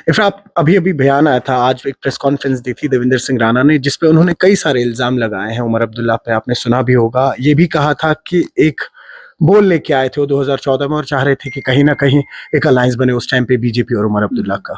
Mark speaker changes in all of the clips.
Speaker 1: If आप अभी अभी बयान आया था, आज एक प्रेस कॉन्फ्रेंस दी थी देवेंद्र सिंह राणा ने, जिसपे उन्होंने कई सारे इल्जाम लगाए हैं उमर अब्दुल्ला पे। आपने सुना भी होगा। ये भी कहा था कि एक बोल लेके आए थे वो 2014 में और चाह रहे थे कि कहीं ना कहीं एक अलायंस बने उस टाइम पे बीजेपी और उमर अब्दुल्ला का।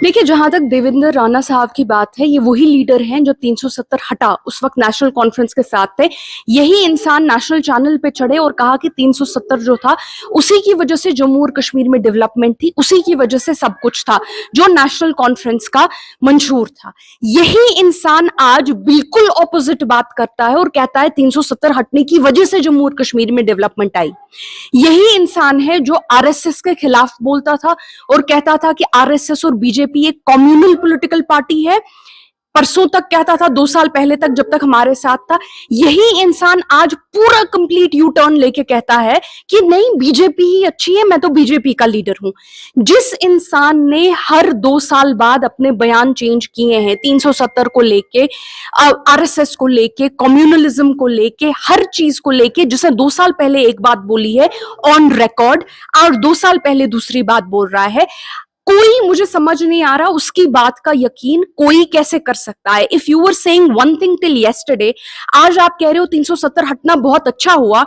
Speaker 2: देखिए, जहां तक देवेंद्र राणा साहब की बात है, ये वही लीडर हैं जो 370 हटा उस वक्त नेशनल कॉन्फ्रेंस के साथ थे। यही इंसान नेशनल चैनल पे चढ़े और कहा कि 370 जो था उसी की वजह से जम्मू और कश्मीर में डेवलपमेंट थी, उसी की वजह से सब कुछ था जो नेशनल कॉन्फ्रेंस का मंशूर था। यही इंसान आज बिल्कुल ऑपोजिट बात करता है और कहता है 370 हटने की वजह से जम्मू और कश्मीर में डेवलपमेंट आई। यही इंसान है जो आरएसएस के खिलाफ बोलता था और कहता था कि आरएसएस और बीजेपी एक कम्युनल पॉलिटिकल पार्टी है। परसों तक कहता था, 2 साल पहले तक जब तक हमारे साथ था। यही इंसान आज पूरा कंप्लीट यू टर्न लेके कहता है कि नहीं, बीजेपी ही अच्छी है, मैं तो बीजेपी का लीडर हूं। जिस इंसान ने हर 2 साल बाद अपने बयान चेंज किए हैं, 370 को लेके, आरएसएस को लेके, कम्युनलिज्म को लेके, हर चीज को लेके, जिसने 2 साल पहले एक बात बोली है ऑन रिकॉर्ड और 2 साल पहले दूसरी बात बोल रहा है, कोई मुझे समझ नहीं आ रहा उसकी बात का यकीन कोई कैसे कर सकता है। If you were saying one thing till yesterday, आज आप कह रहे हो 370 हटना बहुत अच्छा हुआ।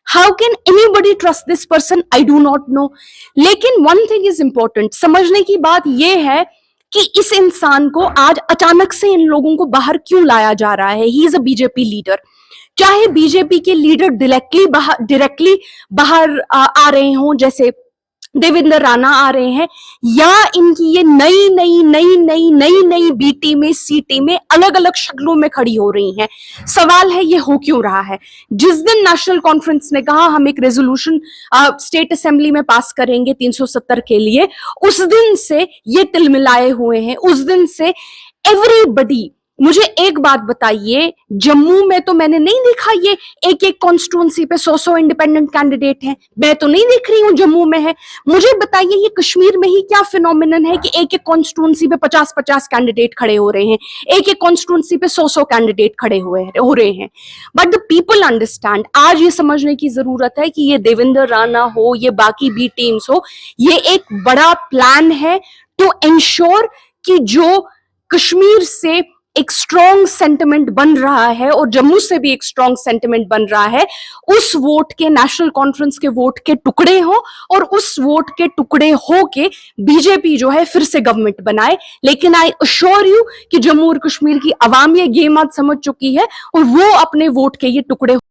Speaker 2: How can anybody trust this person? I do not know. लेकिन वन थिंग इज इंपॉर्टेंट, समझने की बात यह है कि इस इंसान को आज अचानक से इन लोगों को बाहर क्यों लाया जा रहा है। He is a BJP leader. चाहे बीजेपी के लीडर डायरेक्टली बाहर आ रहे हों, जैसे देवेंद्र राणा आ रहे हैं, या इनकी ये नई बी टीमें, सी टीमें अलग अलग शक्लों में खड़ी हो रही हैं। सवाल है ये हो क्यों रहा है? जिस दिन नेशनल कॉन्फ्रेंस ने कहा हम एक रेजोल्यूशन स्टेट असेंबली में पास करेंगे 370 के लिए, उस दिन से ये तिलमिलाए हुए हैं। उस दिन से एवरीबडी, मुझे एक बात बताइए, जम्मू में तो मैंने नहीं देखा ये एक एक कॉन्स्टिट्यूंसी पे 100 इंडिपेंडेंट कैंडिडेट हैं। मैं तो नहीं देख रही हूं जम्मू में है। मुझे बताइए ये कश्मीर में ही क्या फिनोमिनन है कि एक एक कॉन्स्टिट्यूंसी पे 50-50 कैंडिडेट खड़े हो रहे हैं, एक एक कॉन्स्टिट्यूंसी पे 100 कैंडिडेट खड़े हो रहे हैं। But the people understand. आज ये समझने की जरूरत है कि ये देवेंद्र राणा हो, ये बाकी बी टीम्स हो, ये एक बड़ा प्लान है टू एंश्योर कि जो कश्मीर से एक स्ट्रॉन्ग सेंटिमेंट बन रहा है और जम्मू से भी एक स्ट्रॉन्ग सेंटिमेंट बन रहा है, उस वोट के, नेशनल कॉन्फ्रेंस के वोट के टुकड़े हो और उस वोट के टुकड़े हो के बीजेपी जो है फिर से गवर्नमेंट बनाए। लेकिन आई अश्योर यू कि जम्मू और कश्मीर की आवाम ये गेम आज समझ चुकी है और वो अपने वोट के ये टुकड़े